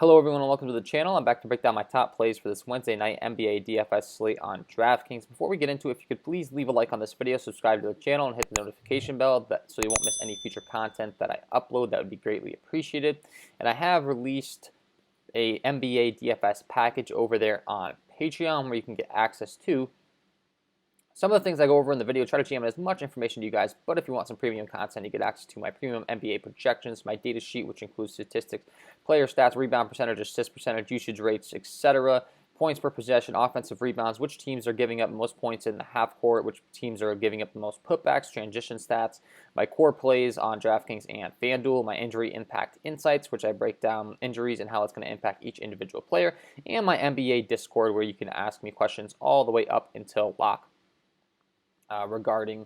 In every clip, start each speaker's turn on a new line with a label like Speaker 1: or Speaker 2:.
Speaker 1: Hello everyone and welcome to the channel. I'm back to break down my top plays for this Wednesday night NBA DFS slate on DraftKings. Before we get into it, if you could please leave a like on this video, subscribe to the channel, and hit the notification bell so you won't miss any future content that I upload. That would be greatly appreciated. And I have released a NBA DFS package over there on Patreon where you can get access to some of the things I go over in the video. Try to jam in as much information to you guys, but if you want some premium content, you get access to my premium NBA projections, my data sheet, which includes statistics, player stats, rebound percentage, assist percentage, usage rates, etc., points per possession, offensive rebounds, which teams are giving up most points in the half court, which teams are giving up the most putbacks, transition stats, my core plays on DraftKings and FanDuel, my injury impact insights, which I break down injuries and how it's going to impact each individual player, and my NBA Discord, where you can ask me questions all the way up until lock regarding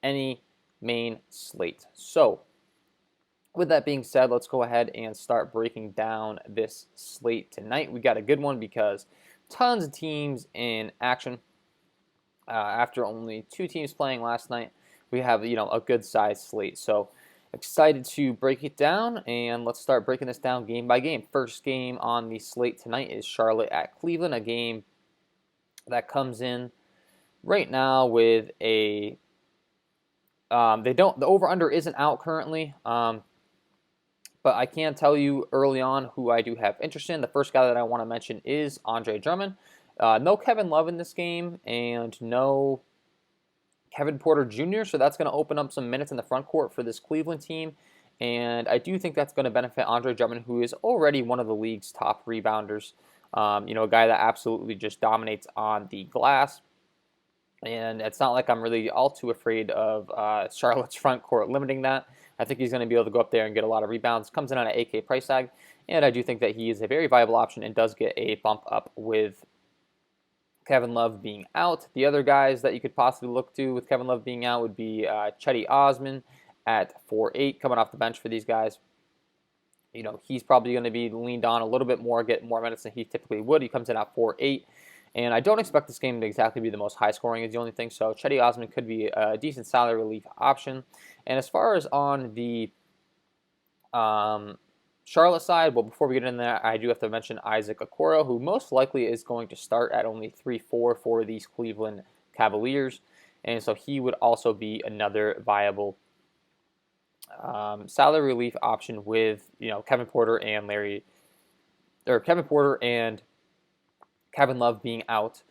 Speaker 1: any main slate. So, with that being said, let's go ahead and start breaking down this slate tonight. We got a good one because tons of teams in action. After only 2 teams playing last night, we have a good sized slate. So excited to break it down, and let's start breaking this down game by game. First game on the slate tonight is Charlotte at Cleveland, a game that comes in right now with a the over-under isn't out currently, but I can tell you early on who I do have interest in. The first guy that I want to mention is Andre Drummond. No Kevin Love in this game and no Kevin Porter Jr., so that's going to open up some minutes in the front court for this Cleveland team, and I do think that's going to benefit Andre Drummond, who is already one of the league's top rebounders. A guy that absolutely just dominates on the glass. And it's not like I'm really all too afraid of Charlotte's front court limiting that. I think he's going to be able to go up there and get a lot of rebounds. Comes in on an AK price tag, and I do think that he is a very viable option and does get a bump up with Kevin Love being out. The other guys that you could possibly look to with Kevin Love being out would be Chetty Osman at 4.8, coming off the bench for these guys. He's probably going to be leaned on a little bit more, get more minutes than he typically would. He comes in at 4.8. And I don't expect this game to exactly be the most high scoring is the only thing. So Chetty Osman could be a decent salary relief option. And as far as on the Charlotte side, well, before we get in there, I do have to mention Isaac Okoro, who most likely is going to start at only 3.4 for these Cleveland Cavaliers. And so he would also be another viable salary relief option with Kevin Porter and Kevin Love being out,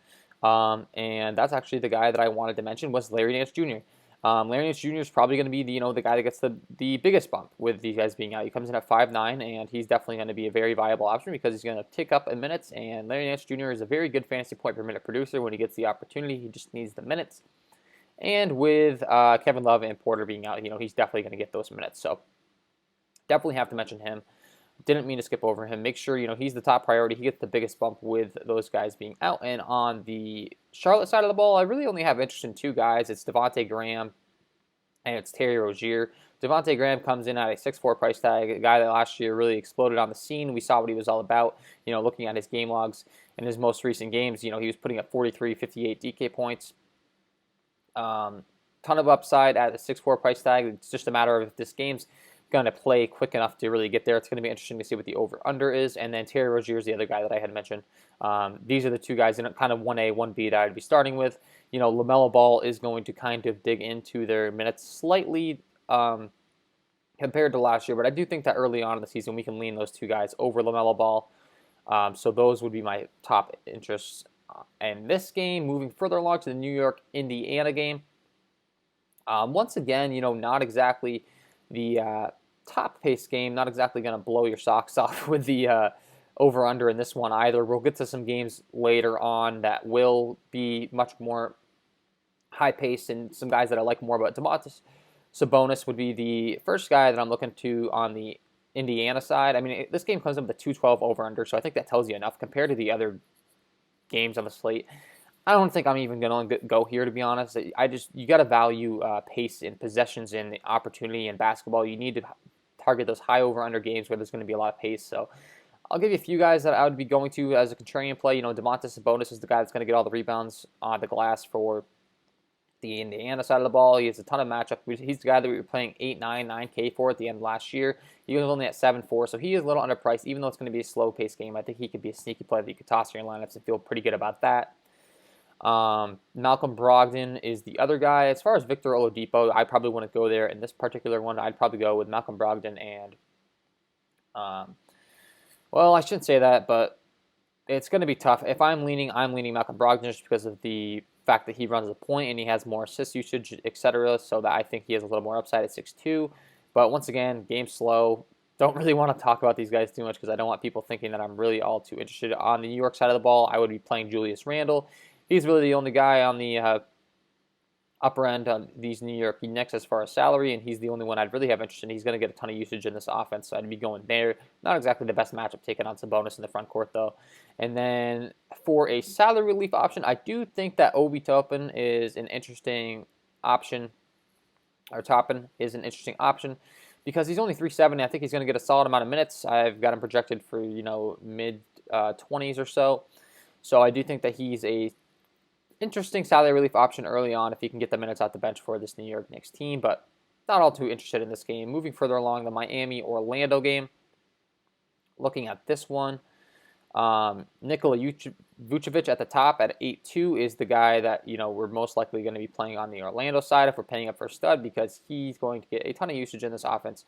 Speaker 1: and that's actually the guy that I wanted to mention was Larry Nance Jr. Larry Nance Jr. is probably going to be the guy that gets the biggest bump with these guys being out. He comes in at 5'9", and he's definitely going to be a very viable option because he's going to tick up in minutes, and Larry Nance Jr. is a very good fantasy point per minute producer when he gets the opportunity. He just needs the minutes. And with Kevin Love and Porter being out, he's definitely going to get those minutes. So definitely have to mention him. Didn't mean to skip over him. Make sure, he's the top priority. He gets the biggest bump with those guys being out. And on the Charlotte side of the ball, I really only have interest in 2 guys. It's Devontae Graham and it's Terry Rozier. Devontae Graham comes in at a 6.4 price tag, a guy that last year really exploded on the scene. We saw what he was all about, looking at his game logs in his most recent games. He was putting up 43, 58 DK points. Ton of upside at a 6.4 price tag. It's just a matter of if this game's going to play quick enough to really get there. It's going to be interesting to see what the over-under is. And then Terry Rozier is the other guy that I had mentioned. These are the 2 guys in kind of 1A, 1B that I'd be starting with. LaMelo Ball is going to kind of dig into their minutes slightly compared to last year. But I do think that early on in the season, we can lean those 2 guys over LaMelo Ball. So those would be my top interests in this game. Moving further along to the New York-Indiana game. Once again, not exactly the top pace game, not exactly going to blow your socks off with the over-under in this one either. We'll get to some games later on that will be much more high-paced and some guys that I like more, but Domantas Sabonis would be the first guy that I'm looking to on the Indiana side. I mean, this game comes up with a 212 over-under, so I think that tells you enough compared to the other games on the slate. I don't think I'm even going to go here, to be honest. You got to value pace and possessions and opportunity in basketball. You need to target those high over-under games where there's going to be a lot of pace. So I'll give you a few guys that I would be going to as a contrarian play. Domantas Sabonis is the guy that's going to get all the rebounds on the glass for the Indiana side of the ball. He has a ton of matchup. He's the guy that we were playing 8, 9, 9K for at the end of last year. He was only at 7-4, so he is a little underpriced, even though it's going to be a slow-paced game. I think he could be a sneaky play that you could toss in your lineups and feel pretty good about that. Malcolm Brogdon is the other guy. As far as Victor Oladipo, I probably wouldn't go there in this particular one. I'd probably go with Malcolm Brogdon and, well, I shouldn't say that, but it's going to be tough. If I'm leaning Malcolm Brogdon just because of the fact that he runs the point and he has more assist usage, etc. So that I think he has a little more upside at 6'2". But once again, game slow. Don't really want to talk about these guys too much because I don't want people thinking that I'm really all too interested. On the New York side of the ball, I would be playing Julius Randle. He's really the only guy on the upper end on these New York Knicks as far as salary, and he's the only one I'd really have interest in. He's going to get a ton of usage in this offense, so I'd be going there. Not exactly the best matchup, taking on Sabonis in the front court, though. And then for a salary relief option, I do think that Obi Toppin is an interesting option, or Toppin is an interesting option, because he's only 370. I think he's going to get a solid amount of minutes. I've got him projected for, mid-20s or so. So I do think that he's a interesting salary relief option early on if he can get the minutes out the bench for this New York Knicks team, but not all too interested in this game. Moving further along, the Miami-Orlando game. Looking at this one, Nikola Vucevic at the top at 8'2" is the guy that, we're most likely going to be playing on the Orlando side if we're paying up for a stud, because he's going to get a ton of usage in this offense.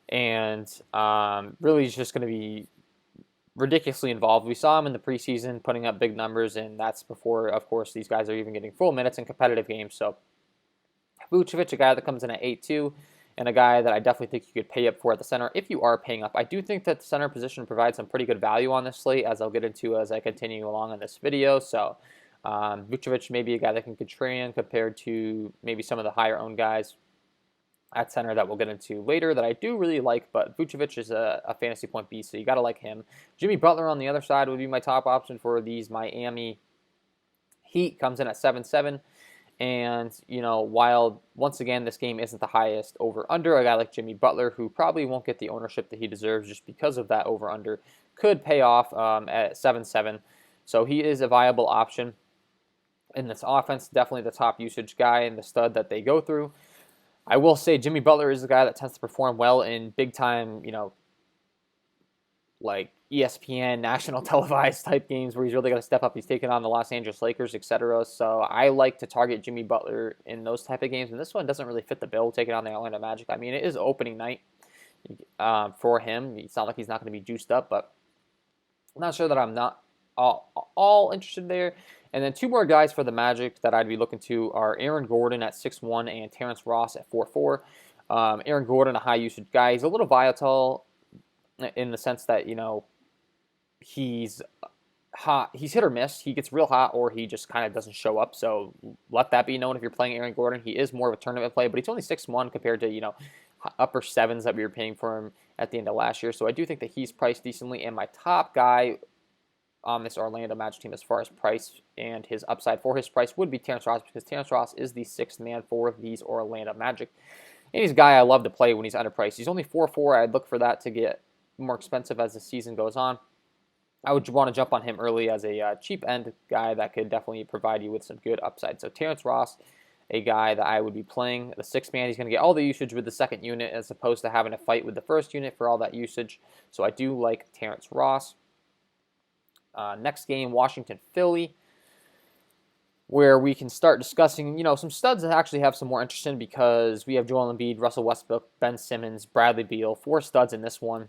Speaker 1: And really he's just going to be ridiculously involved. We saw him in the preseason putting up big numbers, and that's before, of course, these guys are even getting full minutes in competitive games. So Vucevic, a guy that comes in at 8'2", and a guy that I definitely think you could pay up for at the center if you are paying up. I do think that the center position provides some pretty good value on this slate, as I'll get into as I continue along in this video. So Vucevic may be a guy that can contrarian compared to maybe some of the higher-owned guys at center that we'll get into later that I do really like, but Vucevic is a fantasy point beast, so you got to like him. Jimmy Butler on the other side would be my top option for these Miami Heat. Comes in at 7-7, and, while, once again, this game isn't the highest over-under, a guy like Jimmy Butler, who probably won't get the ownership that he deserves just because of that over-under, could pay off at 7-7, so he is a viable option in this offense, definitely the top usage guy and the stud that they go through. I will say Jimmy Butler is the guy that tends to perform well in big-time, like ESPN, national televised type games where he's really got to step up. He's taking on the Los Angeles Lakers, etc. So I like to target Jimmy Butler in those type of games, and this one doesn't really fit the bill, taking on the Orlando Magic. I mean, it is opening night for him. It's not like he's not going to be juiced up, but I'm not sure that I'm not all interested there. And then two more guys for the Magic that I'd be looking to are Aaron Gordon at 6'1" and Terrence Ross at 4'4". Aaron Gordon, a high usage guy. He's a little volatile in the sense that, he's hot. He's hit or miss. He gets real hot or he just kind of doesn't show up. So let that be known if you're playing Aaron Gordon. He is more of a tournament play, but he's only 6'1" compared to, upper sevens that we were paying for him at the end of last year. So I do think that he's priced decently. And my top guy on this Orlando Magic team as far as price and his upside for his price would be Terrence Ross, because Terrence Ross is the sixth man for these Orlando Magic. And he's a guy I love to play when he's underpriced. He's only 4'4". I'd look for that to get more expensive as the season goes on. I would want to jump on him early as a cheap end guy that could definitely provide you with some good upside. So Terrence Ross, a guy that I would be playing. The sixth man, he's going to get all the usage with the second unit as opposed to having to fight with the first unit for all that usage. So I do like Terrence Ross. Next game, Washington-Philly, where we can start discussing, some studs that actually have some more interest in, because we have Joel Embiid, Russell Westbrook, Ben Simmons, Bradley Beal, 4 studs in this one.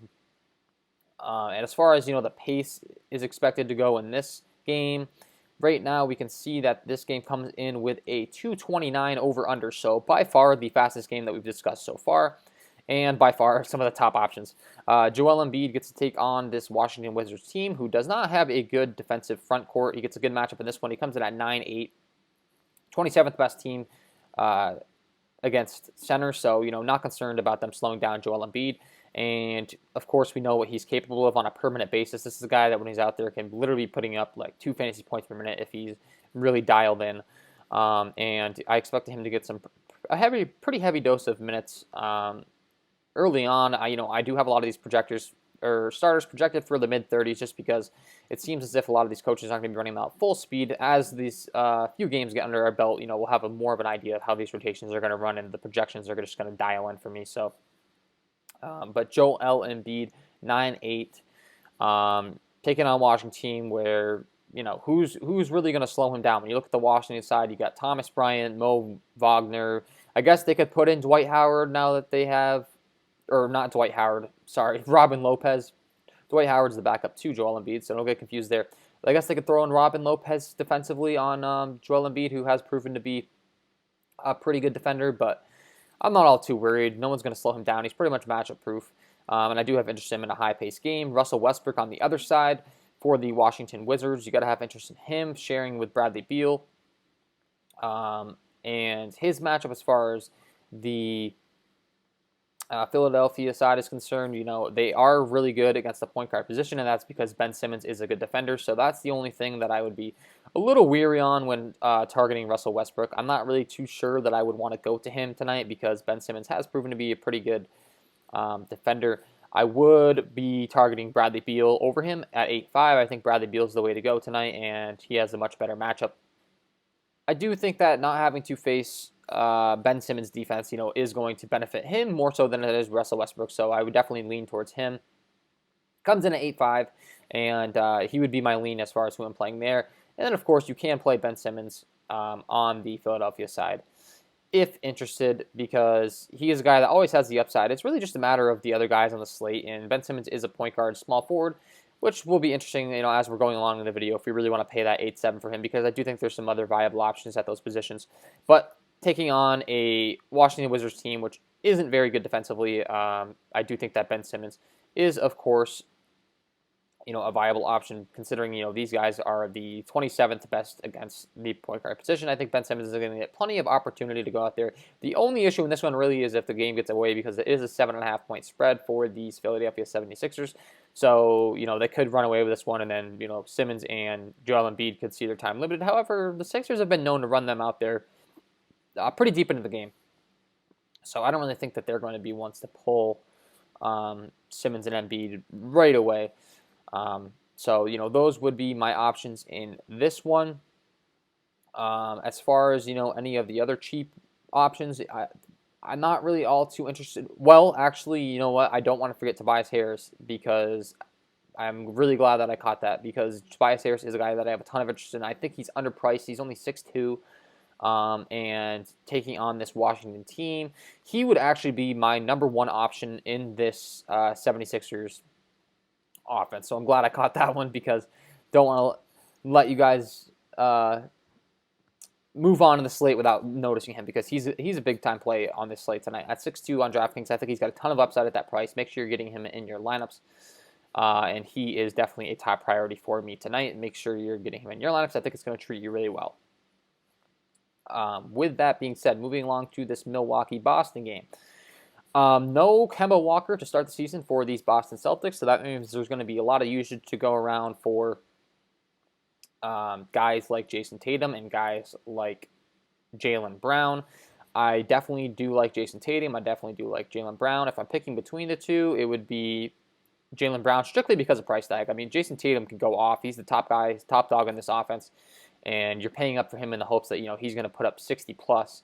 Speaker 1: And as far as, the pace is expected to go in this game, right now we can see that this game comes in with a 229 over-under, so by far the fastest game that we've discussed so far, and by far some of the top options. Joel Embiid gets to take on this Washington Wizards team who does not have a good defensive front court. He gets a good matchup in this one. He comes in at 9-8, 27th best team against center, so, not concerned about them slowing down Joel Embiid. And, of course, we know what he's capable of on a permanent basis. This is a guy that when he's out there can literally be putting up like 2 fantasy points per minute if he's really dialed in. And I expect him to get pretty heavy dose of minutes early on. I do have a lot of these projectors or starters projected for the mid-30s, just because it seems as if a lot of these coaches aren't going to be running them out full speed. As these few games get under our belt, we'll have more of an idea of how these rotations are going to run, and the projections are just going to dial in for me. So, but Joel Embiid, 9-8, taking on a Washington team where who's really going to slow him down? When you look at the Washington side, you got Thomas Bryant, Mo Wagner. I guess they could put in Dwight Howard now that they have, or not Dwight Howard, sorry, Robin Lopez. Dwight Howard's the backup to Joel Embiid, so don't get confused there. But I guess they could throw in Robin Lopez defensively on Joel Embiid, who has proven to be a pretty good defender, but I'm not all too worried. No one's going to slow him down. He's pretty much matchup proof, and I do have interest in him in a high-paced game. Russell Westbrook on the other side for the Washington Wizards. You got to have interest in him, sharing with Bradley Beal. And his matchup as far as the Philadelphia side is concerned, they are really good against the point guard position, and that's because Ben Simmons is a good defender. So that's the only thing that I would be a little weary on when targeting Russell Westbrook. I'm not really too sure that I would want to go to him tonight because Ben Simmons has proven to be a pretty good defender. I would be targeting Bradley Beal over him at 8-5. I think Bradley Beal is the way to go tonight, and he has a much better matchup. I do think that not having to face Ben Simmons' defense, is going to benefit him more so than it is Russell Westbrook. So I would definitely lean towards him. Comes in at 8-5, and he would be my lean as far as who I'm playing there. And then, of course, you can play Ben Simmons on the Philadelphia side if interested, because he is a guy that always has the upside. It's really just a matter of the other guys on the slate, and Ben Simmons is a point guard, small forward, which will be interesting, as we're going along in the video, if we really want to pay that 8-7 for him, because I do think there's some other viable options at those positions. But taking on a Washington Wizards team, which isn't very good defensively, I do think that Ben Simmons is, of course, a viable option, considering, these guys are the 27th best against the point guard position. I think Ben Simmons is going to get plenty of opportunity to go out there. The only issue in this one really is if the game gets away, because it is a 7.5-point spread for these Philadelphia 76ers. So, they could run away with this one, and then, Simmons and Joel Embiid could see their time limited. However, the Sixers have been known to run them out there pretty deep into the game. So I don't really think that they're going to be ones to pull Simmons and Embiid right away. So, those would be my options in this one. As far as, any of the other cheap options, I'm not really all too interested. Well, actually, you know what? I don't want to forget Tobias Harris, because I'm really glad that I caught that, because Tobias Harris is a guy that I have a ton of interest in. I think he's underpriced. He's only 6'2", and taking on this Washington team, he would actually be my number one option in this 76ers offense. So I'm glad I caught that one, because don't want to let you guys move on to the slate without noticing him, because he's a big time play on this slate tonight. At 6'2" on DraftKings, I think he's got a ton of upside at that price. Make sure you're getting him in your lineups. And he is definitely a top priority for me tonight. Make sure you're getting him in your lineups. I think it's going to treat you really well. With that being said, moving along to this Milwaukee-Boston game. No Kemba Walker to start the season for these Boston Celtics, so that means there's going to be a lot of usage to go around for guys like Jason Tatum and guys like Jaylen Brown. I definitely do like Jason Tatum. I definitely do like Jaylen Brown. If I'm picking between the two, it would be Jaylen Brown, strictly because of price tag. I mean, Jason Tatum can go off. He's the top guy, he's top dog in this offense, and you're paying up for him in the hopes that he's going to put up 60 plus.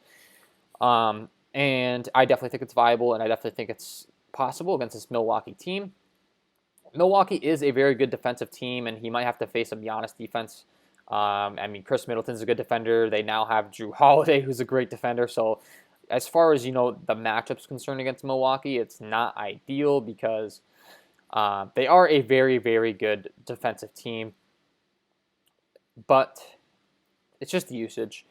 Speaker 1: And I definitely think it's viable, and I definitely think it's possible against this Milwaukee team. Milwaukee is a very good defensive team, and he might have to face some Giannis defense. I mean, Chris Middleton's a good defender. They now have Drew Holiday, who's a great defender. So as far as, the matchup's concerned against Milwaukee, it's not ideal, because they are a very, very good defensive team. But it's just the usage.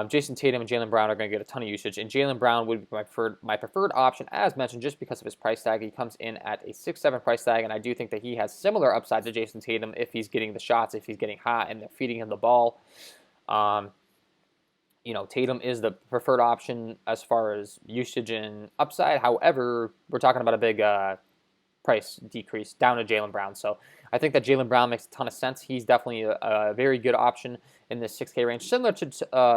Speaker 1: Jason Tatum and Jaylen Brown are going to get a ton of usage, and Jaylen Brown would be my preferred option, as mentioned, just because of his price tag. He comes in at a 6-7 price tag, and I do think that he has similar upside to Jason Tatum if he's getting the shots, if he's getting hot, and they're feeding him the ball. Tatum is the preferred option as far as usage and upside. However, we're talking about a big price decrease down to Jaylen Brown. So I think that Jaylen Brown makes a ton of sense. He's definitely a very good option in this 6K range, similar to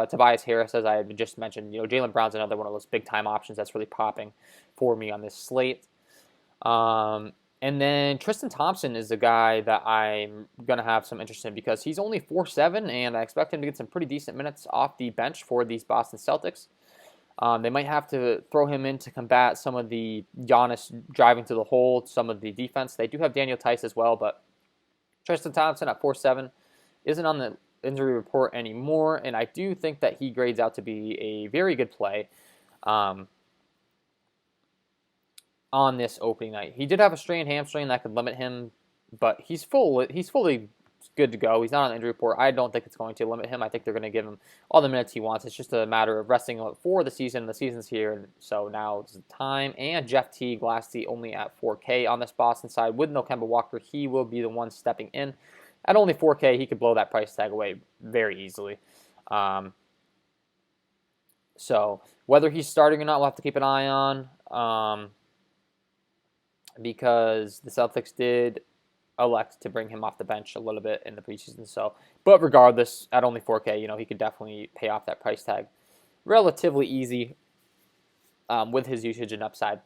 Speaker 1: Tobias Harris, as I just mentioned. Jaylen Brown's another one of those big-time options that's really popping for me on this slate. And then Tristan Thompson is the guy that I'm going to have some interest in because he's only 4'7", and I expect him to get some pretty decent minutes off the bench for these Boston Celtics. They might have to throw him in to combat some of the Giannis driving to the hole, some of the defense. They do have Daniel Tice as well, but Tristan Thompson at 4'7" isn't on the injury report anymore, and I do think that he grades out to be a very good play on this opening night. He did have a strained hamstring that could limit him, but he's fully good to go. He's not on the injury report. I don't think it's going to limit him. I think they're going to give him all the minutes he wants. It's just a matter of resting him for the season. The season's here, and so now it's the time. And Jeff Teague, lastly, only at 4K on this Boston side. With no Kemba Walker, he will be the one stepping in. At only 4K, he could blow that price tag away very easily. So whether he's starting or not, we'll have to keep an eye on. Because the Celtics did elect to bring him off the bench a little bit in the preseason. So, but regardless, at only 4K, he could definitely pay off that price tag relatively easy with his usage and upside.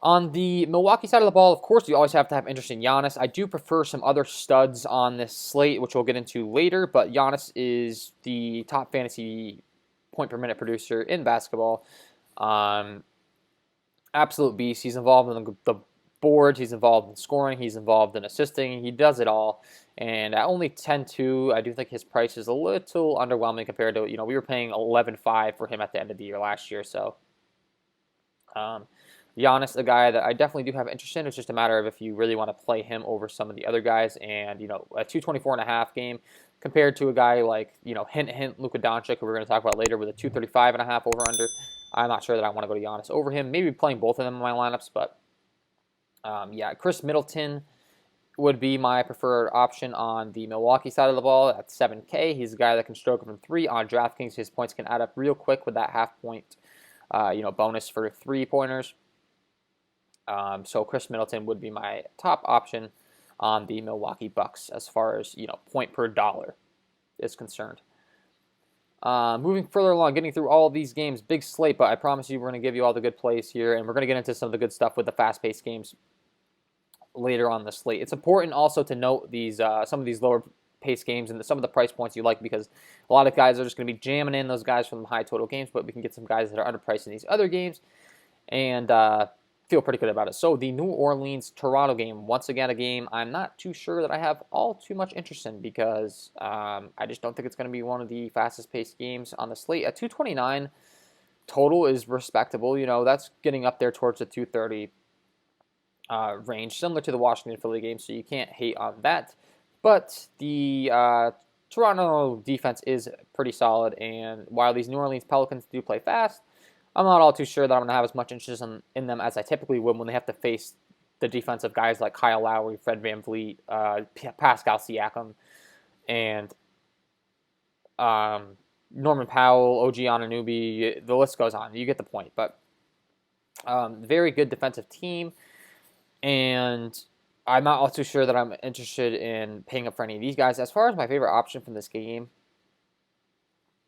Speaker 1: On the Milwaukee side of the ball, of course, you always have to have interest in Giannis. I do prefer some other studs on this slate, which we'll get into later, but Giannis is the top fantasy point per minute producer in basketball. Absolute beast. He's involved in the boards, he's involved in scoring, he's involved in assisting, he does it all. And at only 10-2, I do think his price is a little underwhelming compared to, we were paying 11.5 for him at the end of the year last year. So, Giannis, a guy that I definitely do have interest in. It's just a matter of if you really want to play him over some of the other guys. And, a 224.5 game compared to a guy like, hint, Luka Doncic, who we're going to talk about later, with a 235.5 over-under. I'm not sure that I want to go to Giannis over him. Maybe playing both of them in my lineups, but Chris Middleton would be my preferred option on the Milwaukee side of the ball at 7K. He's a guy that can stroke it from 3 on DraftKings. His points can add up real quick with that half-point, bonus for 3-pointers. So Chris Middleton would be my top option on the Milwaukee Bucks as far as, point per dollar is concerned. Moving further along, getting through all of these games, big slate, but I promise you we're going to give you all the good plays here, and we're going to get into some of the good stuff with the fast-paced games later on the slate. It's important also to note these some of these lower-paced games and some of the price points you like, because a lot of guys are just going to be jamming in those guys from high total games, but we can get some guys that are underpriced in these other games, and feel pretty good about it. So the New Orleans-Toronto game, once again a game I'm not too sure that I have all too much interest in, because I just don't think it's going to be one of the fastest-paced games on the slate. At 229, total is respectable. That's getting up there towards the 230 range, similar to the Washington-Philly game, so you can't hate on that. But the Toronto defense is pretty solid, and while these New Orleans Pelicans do play fast, I'm not all too sure that I'm going to have as much interest in them as I typically would when they have to face the defensive guys like Kyle Lowry, Fred VanVleet, Pascal Siakam, and Norman Powell, OG Anunoby. The list goes on. You get the point. But very good defensive team, and I'm not all too sure that I'm interested in paying up for any of these guys. As far as my favorite option from this game,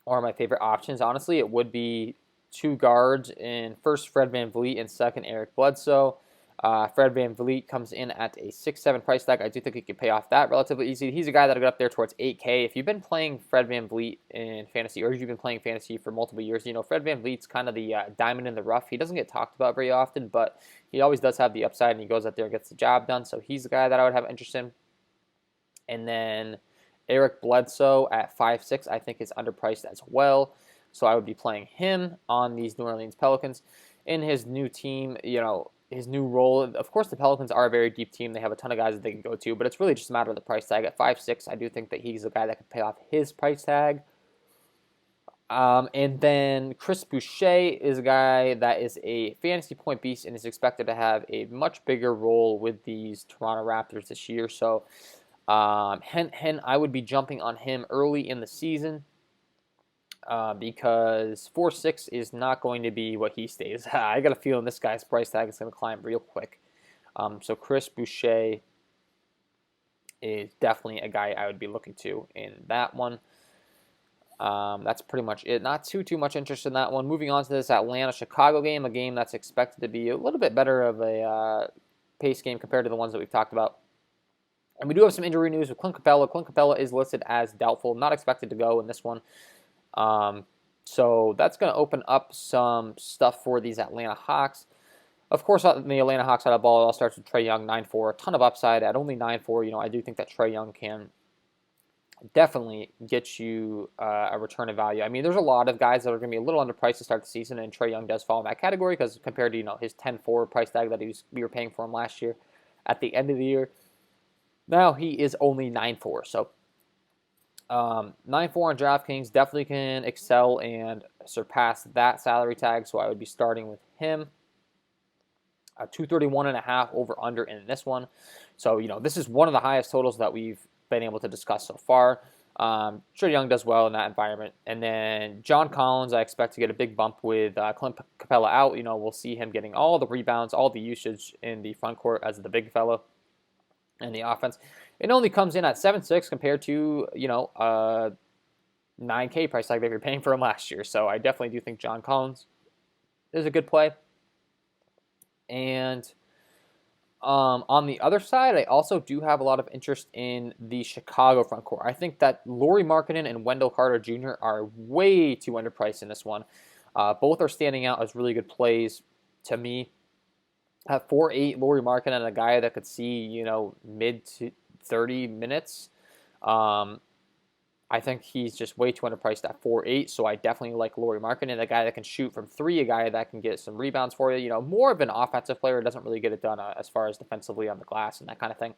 Speaker 1: or my favorite options, honestly, it would be 2 guards, in first Fred VanVleet and second Eric Bledsoe. Fred VanVleet comes in at a 6-7 price tag. I do think he could pay off that relatively easy. He's a guy that'll get up there towards 8K. If you've been playing Fred VanVleet in fantasy, or if you've been playing fantasy for multiple years, Fred VanVleet's kind of the diamond in the rough. He doesn't get talked about very often, but he always does have the upside, and he goes out there and gets the job done. So he's the guy that I would have interest in. And then Eric Bledsoe at 5'6", I think is underpriced as well. So I would be playing him on these New Orleans Pelicans in his new team, his new role. Of course, the Pelicans are a very deep team. They have a ton of guys that they can go to, but it's really just a matter of the price tag. At 5'6", I do think that he's a guy that could pay off his price tag. And then Chris Boucher is a guy that is a fantasy point beast and is expected to have a much bigger role with these Toronto Raptors this year. So I would be jumping on him early in the season. Because 4.6 is not going to be what he stays. I got a feeling this guy's price tag is going to climb real quick. So Chris Boucher is definitely a guy I would be looking to in that one. That's pretty much it. Not too much interest in that one. Moving on to this Atlanta-Chicago game, a game that's expected to be a little bit better of a pace game compared to the ones that we've talked about. And we do have some injury news with Clint Capella. Clint Capella is listed as doubtful, not expected to go in this one. So that's going to open up some stuff for these Atlanta Hawks. Of course, on the Atlanta Hawks side of the ball, it all starts with Trae Young, 9-4. A ton of upside at only 9-4. I do think that Trae Young can definitely get you a return of value. I mean, there's a lot of guys that are going to be a little underpriced to start the season, and Trae Young does fall in that category because compared to his 10-4 price tag that we were paying for him last year at the end of the year, now he is only 9-4. So 9-4 on DraftKings definitely can excel and surpass that salary tag. So I would be starting with him. 231.5 over under in this one. So this is one of the highest totals that we've been able to discuss so far. Trae Young does well in that environment. And then John Collins, I expect to get a big bump with Clint Capella out. We'll see him getting all the rebounds, all the usage in the front court as the big fellow in the offense. It only comes in at 7.6 compared to 9K price tag that you're paying for him last year. So I definitely do think John Collins is a good play. And on the other side, I also do have a lot of interest in the Chicago front court. I think that Lauri Markkanen and Wendell Carter Jr. are way too underpriced in this one. Both are standing out as really good plays to me. At 4.8, Lauri Markkanen, a guy that could see, mid to 30 minutes. I think he's just way too underpriced at 4.8, so I definitely like Lauri Markkanen, a guy that can shoot from 3, a guy that can get some rebounds for you. More of an offensive player, doesn't really get it done as far as defensively on the glass and that kind of thing.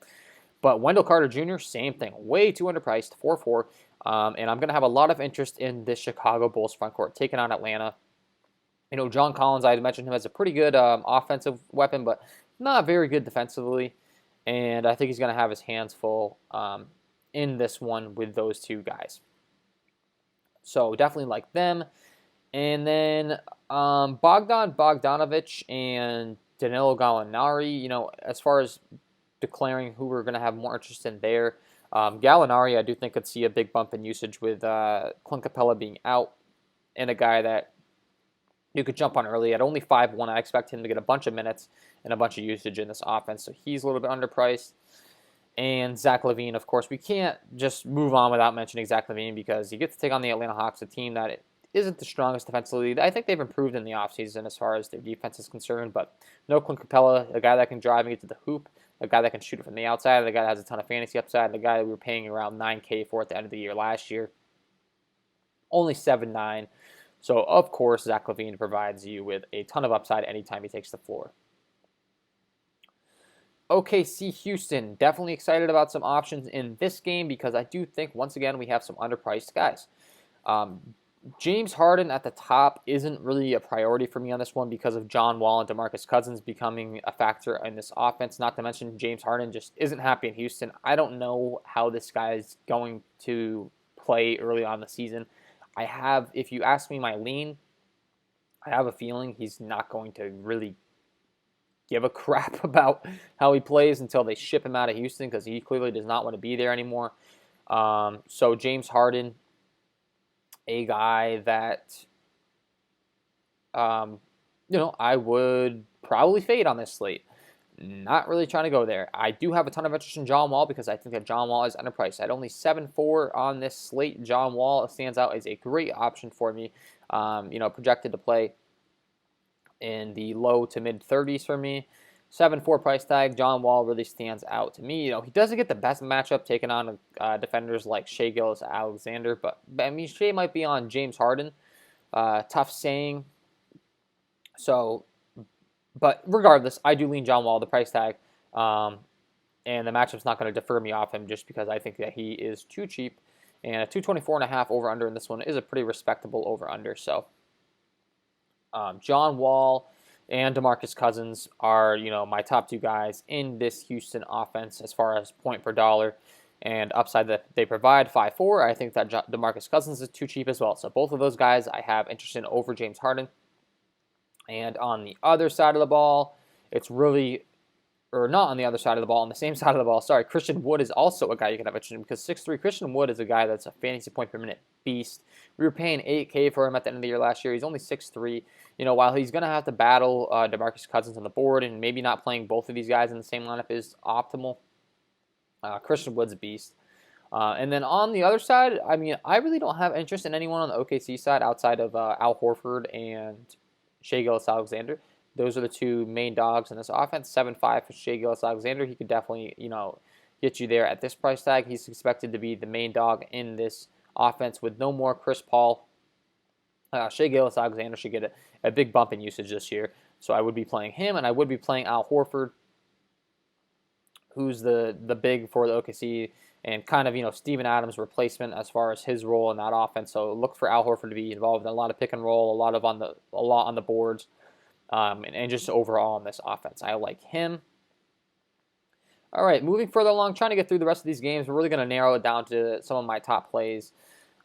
Speaker 1: But Wendell Carter Jr., same thing, way too underpriced, 4.4. And I'm going to have a lot of interest in this Chicago Bulls front court, taking on Atlanta. John Collins, I had mentioned him as a pretty good offensive weapon, but not very good defensively. And I think he's going to have his hands full in this one with those two guys. So definitely like them. And then Bogdan Bogdanovic and Danilo Gallinari, as far as declaring who we're going to have more interest in there, Gallinari I do think could see a big bump in usage with Clint Capella being out, and a guy that you could jump on early at only 5.1. I expect him to get a bunch of minutes and a bunch of usage in this offense, so he's a little bit underpriced. And Zach LaVine, of course, we can't just move on without mentioning Zach LaVine because he gets to take on the Atlanta Hawks, a team that isn't the strongest defensively. I think they've improved in the offseason as far as their defense is concerned, but no Clint Capella, a guy that can drive and get to the hoop, a guy that can shoot it from the outside, a guy that has a ton of fantasy upside, and a guy that we were paying around 9K for at the end of the year last year. Only 7.9. So, of course, Zach LaVine provides you with a ton of upside anytime he takes the floor. OKC Houston, definitely excited about some options in this game because I do think, once again, we have some underpriced guys. James Harden at the top isn't really a priority for me on this one because of John Wall and DeMarcus Cousins becoming a factor in this offense, not to mention James Harden just isn't happy in Houston. I don't know how this guy is going to play early on in the season. If you ask me my lean, I have a feeling he's not going to really give a crap about how he plays until they ship him out of Houston because he clearly does not want to be there anymore. So James Harden, a guy that, I would probably fade on this slate. Not really trying to go there. I do have a ton of interest in John Wall because I think that John Wall is underpriced. At only 7.4 on this slate, John Wall stands out as a great option for me. Projected to play in the low to mid 30s for me. 7.4 price tag. John Wall really stands out to me. He doesn't get the best matchup taking on defenders like Shai Gilgeous-Alexander, but Shai might be on James Harden. Tough saying. So. But regardless, I do lean John Wall, the price tag, and the matchup's not going to defer me off him just because I think that he is too cheap. And a 224.5 over-under in this one is a pretty respectable over-under. So John Wall and DeMarcus Cousins are, my top two guys in this Houston offense as far as point per dollar and upside that they provide, 5.4. I think that DeMarcus Cousins is too cheap as well. So both of those guys I have interest in over James Harden. And on the other side of the ball, it's really, or not on the other side of the ball, on the same side of the ball, sorry, Christian Wood is also a guy you can have interest in because 6'3", Christian Wood is a guy that's a fantasy point per minute beast. We were paying $8K for him at the end of the year last year. He's only 6'3". While he's going to have to battle DeMarcus Cousins on the board, and maybe not playing both of these guys in the same lineup is optimal, Christian Wood's a beast. And then on the other side, I really don't have interest in anyone on the OKC side outside of Al Horford and Shai Gilgeous-Alexander. Those are the two main dogs in this offense. 7.5 for Shai Gilgeous-Alexander. He could definitely, get you there at this price tag. He's expected to be the main dog in this offense with no more Chris Paul. Shai Gilgeous-Alexander should get a big bump in usage this year. So I would be playing him, and I would be playing Al Horford, who's the big for the OKC and kind of, Steven Adams' replacement as far as his role in that offense. So look for Al Horford to be involved in a lot of pick and roll, a lot on the boards, and just overall in this offense. I like him. All right, moving further along, trying to get through the rest of these games. We're really going to narrow it down to some of my top plays,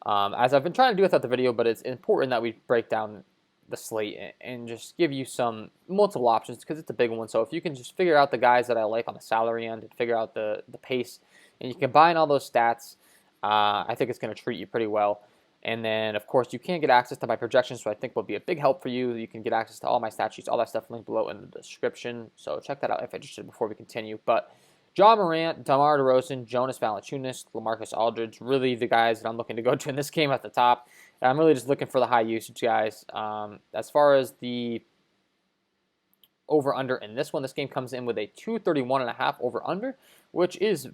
Speaker 1: as I've been trying to do without the video, but it's important that we break down the slate and just give you some multiple options because it's a big one. So if you can just figure out the guys that I like on the salary end and figure out the pace, and you combine all those stats, I think it's going to treat you pretty well. And then, of course, you can get access to my projections, so I think will be a big help for you. You can get access to all my stat sheets, all that stuff linked below in the description. So check that out if you're interested before we continue. But Ja Morant, DeMar DeRozan, Jonas Valanciunas, LaMarcus Aldridge, really the guys that I'm looking to go to in this game at the top. And I'm really just looking for the high usage guys. As far as the over-under in this one, this game comes in with a 231.5 over-under, which is,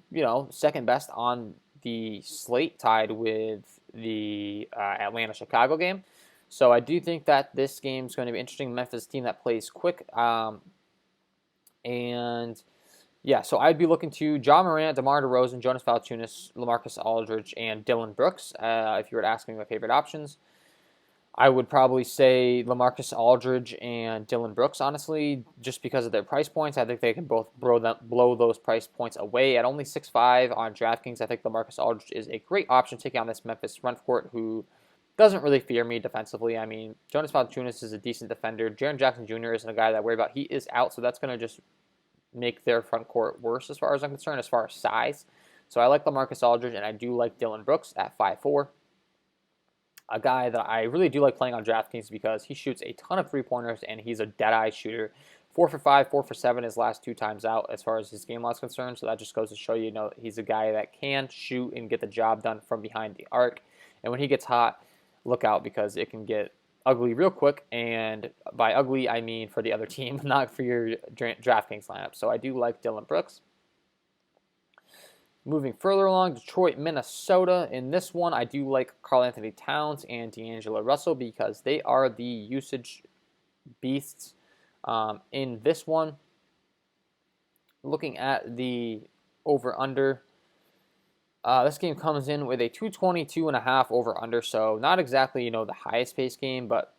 Speaker 1: second best on the slate, tied with the Atlanta-Chicago game. So I do think that this game is going to be interesting. Memphis team that plays quick. So I'd be looking to Ja Morant, DeMar DeRozan, Jonas Valanciunas, LaMarcus Aldridge, and Dillon Brooks. If you were to ask me my favorite options, I would probably say LaMarcus Aldridge and Dillon Brooks, honestly, just because of their price points. I think they can both blow those price points away. At only 6.5 on DraftKings, I think LaMarcus Aldridge is a great option taking on this Memphis front court who doesn't really fear me defensively. Jonas Valanciunas is a decent defender. Jaren Jackson Jr. isn't a guy that I worry about. He is out, so that's going to just make their front court worse as far as I'm concerned, as far as size. So I like LaMarcus Aldridge, and I do like Dillon Brooks at 5'4". A guy that I really do like playing on DraftKings because he shoots a ton of three-pointers, and he's a dead-eye shooter. 4 for 5, 4 for 7 his last 2 times out as far as his game loss is concerned. So that just goes to show you, he's a guy that can shoot and get the job done from behind the arc. And when he gets hot, look out because it can get ugly real quick, and by ugly I mean for the other team, not for your DraftKings lineup. So I do like Dillon Brooks. Moving further along, Detroit, Minnesota. In this one, I do like Karl-Anthony Towns and D'Angelo Russell because they are the usage beasts in this one. Looking at the over-under, this game comes in with a 222.5 over-under, so not exactly, the highest pace game, but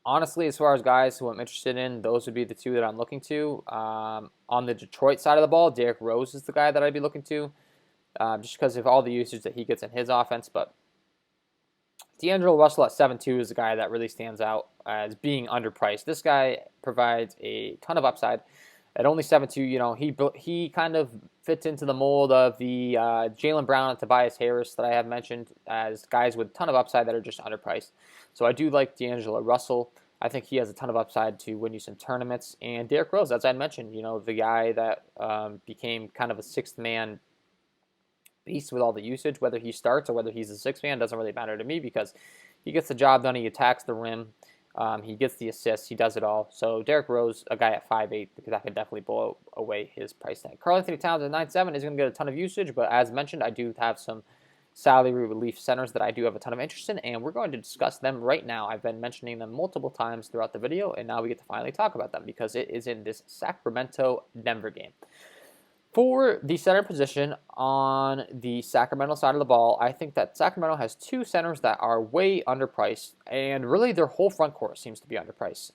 Speaker 1: honestly, as far as guys who I'm interested in, those would be the two that I'm looking to. On the Detroit side of the ball, Derrick Rose is the guy that I'd be looking to, just because of all the usage that he gets in his offense. But D'Angelo Russell at 7.2 is the guy that really stands out as being underpriced. This guy provides a ton of upside. At only 7.2, he kind of fits into the mold of the Jaylen Brown and Tobias Harris that I have mentioned as guys with a ton of upside that are just underpriced. So I do like D'Angelo Russell. I think he has a ton of upside to win you some tournaments. And Derrick Rose, as I mentioned, the guy that became kind of a sixth-man beast with all the usage. Whether he starts or whether he's a sixth man doesn't really matter to me because he gets the job done. He attacks the rim. He gets the assists. He does it all. So Derrick Rose, a guy at 5'8", because that could definitely blow away his price tag. Karl-Anthony Towns at 9.7 is going to get a ton of usage, but as mentioned, I do have some salary relief centers that I do have a ton of interest in, and we're going to discuss them right now. I've been mentioning them multiple times throughout the video, and now we get to finally talk about them because it is in this Sacramento-Denver game. For the center position on the Sacramento side of the ball, I think that Sacramento has two centers that are way underpriced, and really their whole front court seems to be underpriced.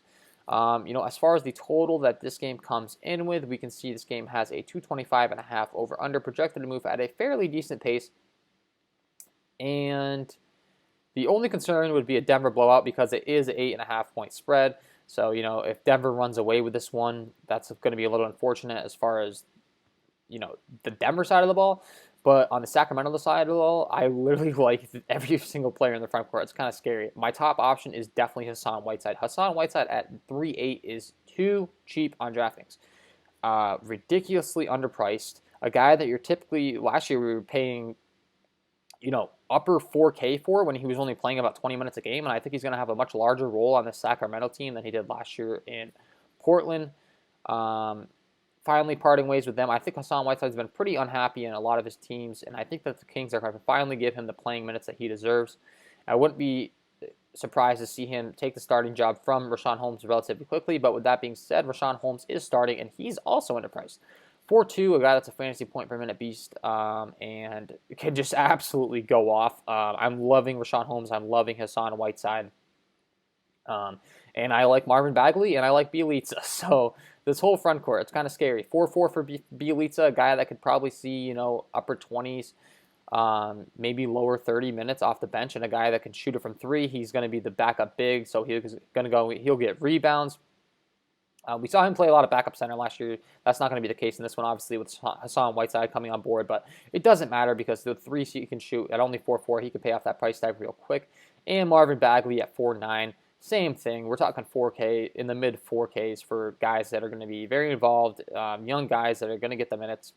Speaker 1: As far as the total that this game comes in with, we can see this game has a 225.5 over-under projected to move at a fairly decent pace. And the only concern would be a Denver blowout because it is an 8.5-point spread. So, if Denver runs away with this one, that's going to be a little unfortunate as far as, the Denver side of the ball. But on the Sacramento side of the ball, I literally like every single player in the front court. It's kind of scary. My top option is definitely Hassan Whiteside. Hassan Whiteside at 3.8 is too cheap on DraftKings. Ridiculously underpriced. A guy that you're typically, last year we were paying, upper 4K for when he was only playing about 20 minutes a game. And I think he's going to have a much larger role on the Sacramento team than he did last year in Portland. Finally parting ways with them. I think Hassan Whiteside's been pretty unhappy in a lot of his teams, and I think that the Kings are going to finally give him the playing minutes that he deserves. I wouldn't be surprised to see him take the starting job from Richaun Holmes relatively quickly, but with that being said, Richaun Holmes is starting, and he's also underpriced. 4.2, a guy that's a fantasy point per minute beast, and can just absolutely go off. I'm loving Richaun Holmes. I'm loving Hassan Whiteside. And I like Marvin Bagley, and I like Bjelica. So this whole front court, it's kind of scary. 4.4 for Bjelica, a guy that could probably see, upper 20s, maybe lower 30 minutes off the bench, and a guy that can shoot it from 3. He's going to be the backup big, so he'll get rebounds. We saw him play a lot of backup center last year. That's not going to be the case in this one, obviously, with Hassan Whiteside coming on board, but it doesn't matter because the 3 he can shoot at only 4.4. He can pay off that price tag real quick. And Marvin Bagley at 4.9. Same thing. We're talking 4K, in the mid 4Ks for guys that are going to be very involved, young guys that are going to get the minutes.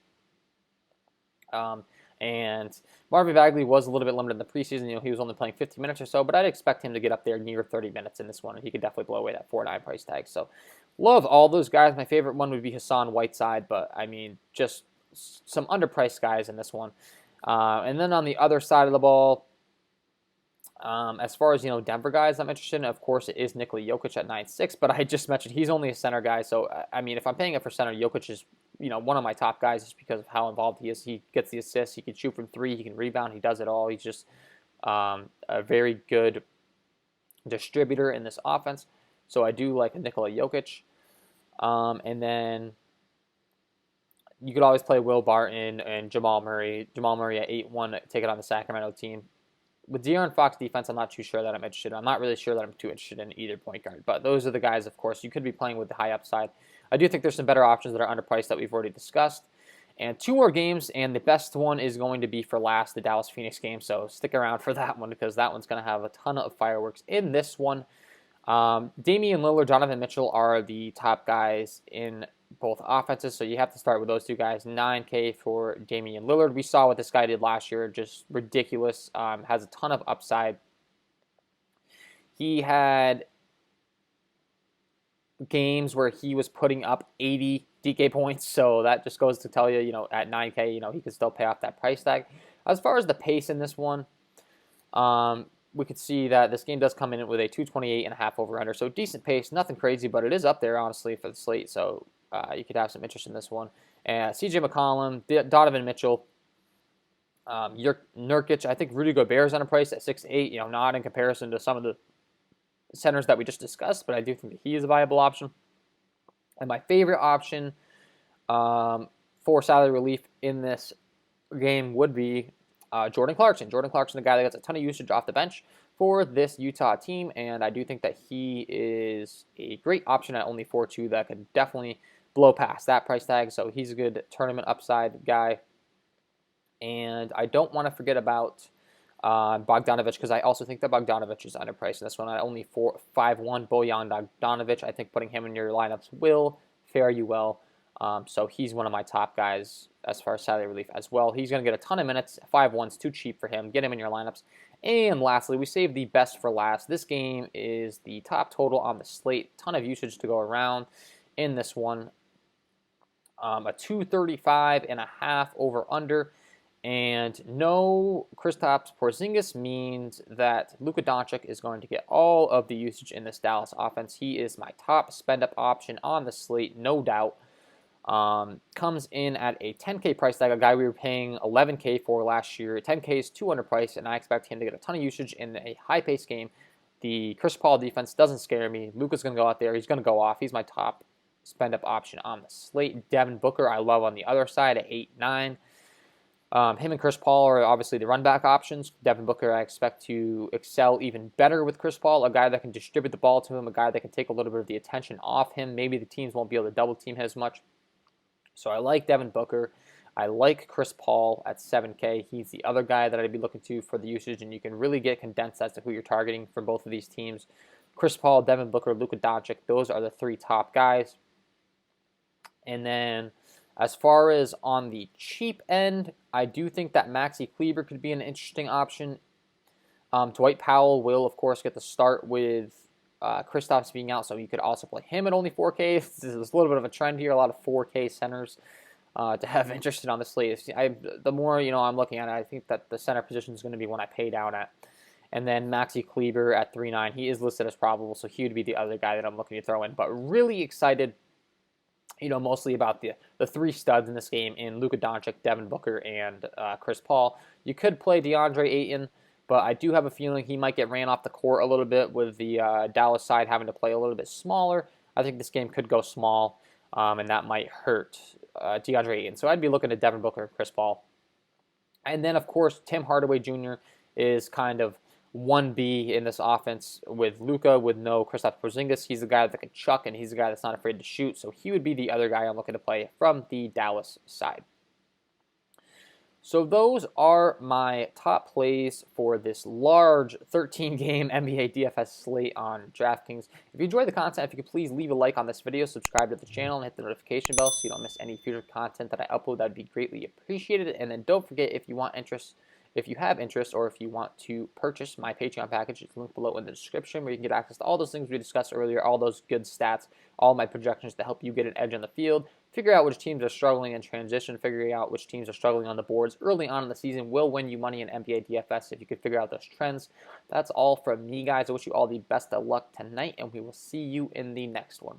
Speaker 1: And Marvin Bagley was a little bit limited in the preseason. He was only playing 15 minutes or so, but I'd expect him to get up there near 30 minutes in this one, and he could definitely blow away that 4.9 price tag. So love all those guys. My favorite one would be Hassan Whiteside, but I mean, just some underpriced guys in this one. And then on the other side of the ball, as far as, Denver guys I'm interested in, of course, it is Nikola Jokic at 9.6, but I just mentioned he's only a center guy. So, I mean, if I'm paying up for center, Jokic is, one of my top guys just because of how involved he is. He gets the assists. He can shoot from 3. He can rebound. He does it all. He's just a very good distributor in this offense. So I do like Nikola Jokic. And then you could always play Will Barton and Jamal Murray. Jamal Murray at 8.1, take it on the Sacramento team. With De'Aaron Fox defense, I'm not too sure that I'm interested in. I'm not really sure that I'm too interested in either point guard. But those are the guys, of course, you could be playing with the high upside. I do think there's some better options that are underpriced that we've already discussed. And 2 more games, and the best one is going to be for last, the Dallas-Phoenix game. So stick around for that one because that one's going to have a ton of fireworks in this one. Damien Lillard, Donovan Mitchell are the top guys in both offenses, so you have to start with those 2 guys. 9K for Damien Lillard. We saw what this guy did last year, just ridiculous. Has a ton of upside. He had games where he was putting up 80 DK points, so that just goes to tell you, at 9K, he could still pay off that price tag. As far as the pace in this one, we could see that this game does come in with a 228.5 over-under, so decent pace, nothing crazy, but it is up there, honestly, for the slate, so you could have some interest in this one. And CJ McCollum, Donovan Mitchell, Nurkic, I think Rudy Gobert is underpriced at 6.8, not in comparison to some of the centers that we just discussed, but I do think that he is a viable option. And my favorite option for salary relief in this game would be Jordan Clarkson. Jordan Clarkson, the guy that gets a ton of usage off the bench for this Utah team, and I do think that he is a great option at only 4.2 that could definitely blow past that price tag, so he's a good tournament upside guy. And I don't want to forget about Bogdanovich because I also think that Bogdanovich is underpriced in this one at only 5.1. Bojan Bogdanovich, I think putting him in your lineups will fare you well. So he's one of my top guys as far as salary relief as well. He's going to get a ton of minutes. 5.1's too cheap for him. Get him in your lineups. And lastly, we saved the best for last. This game is the top total on the slate. Ton of usage to go around in this one. A 235.5 over under. And no Kristaps Porzingis means that Luka Doncic is going to get all of the usage in this Dallas offense. He is my top spend-up option on the slate, no doubt. Comes in at a 10K price tag, a guy we were paying 11K for last year. 10K is too underpriced, and I expect him to get a ton of usage in a high-paced game. The Chris Paul defense doesn't scare me. Luka's going to go out there. He's going to go off. He's my top spend-up option on the slate. Devin Booker, I love on the other side at 8.9. Him and Chris Paul are obviously the run-back options. Devin Booker, I expect to excel even better with Chris Paul, a guy that can distribute the ball to him, a guy that can take a little bit of the attention off him. Maybe the teams won't be able to double-team him as much. So I like Devin Booker. I like Chris Paul at 7K. He's the other guy that I'd be looking to for the usage, and you can really get condensed as to who you're targeting for both of these teams. Chris Paul, Devin Booker, Luka Doncic, those are the 3 top guys. And then as far as on the cheap end, I do think that Maxi Kleber could be an interesting option. Dwight Powell will, of course, get the start with Kristaps being out, so you could also play him at only 4K. This is a little bit of a trend here, a lot of 4K centers to have interested on the slate. The more I'm looking at it, I think that the center position is going to be one I pay down at. And then Maxi Kleber at 3.9, he is listed as probable, so he would be the other guy that I'm looking to throw in. But really excited, mostly about the 3 studs in this game in Luka Doncic, Devin Booker, and Chris Paul. You could play DeAndre Ayton, but I do have a feeling he might get ran off the court a little bit with the Dallas side having to play a little bit smaller. I think this game could go small, and that might hurt DeAndre Ayton. So I'd be looking at Devin Booker, Chris Paul. And then, of course, Tim Hardaway Jr. is kind of 1B in this offense with Luka, with no Kristaps Porzingis. He's the guy that can chuck, and he's the guy that's not afraid to shoot. So he would be the other guy I'm looking to play from the Dallas side. So those are my top plays for this large 13-game NBA DFS slate on DraftKings. If you enjoyed the content, if you could please leave a like on this video, subscribe to the channel, and hit the notification bell so you don't miss any future content that I upload, that would be greatly appreciated. And then don't forget, if you have interest, or if you want to purchase my Patreon package, it's linked below in the description, where you can get access to all those things we discussed earlier, all those good stats, all my projections to help you get an edge on the field, figure out which teams are struggling in transition, figuring out which teams are struggling on the boards early on in the season will win you money in NBA DFS if you could figure out those trends. That's all from me, guys. I wish you all the best of luck tonight, and we will see you in the next one.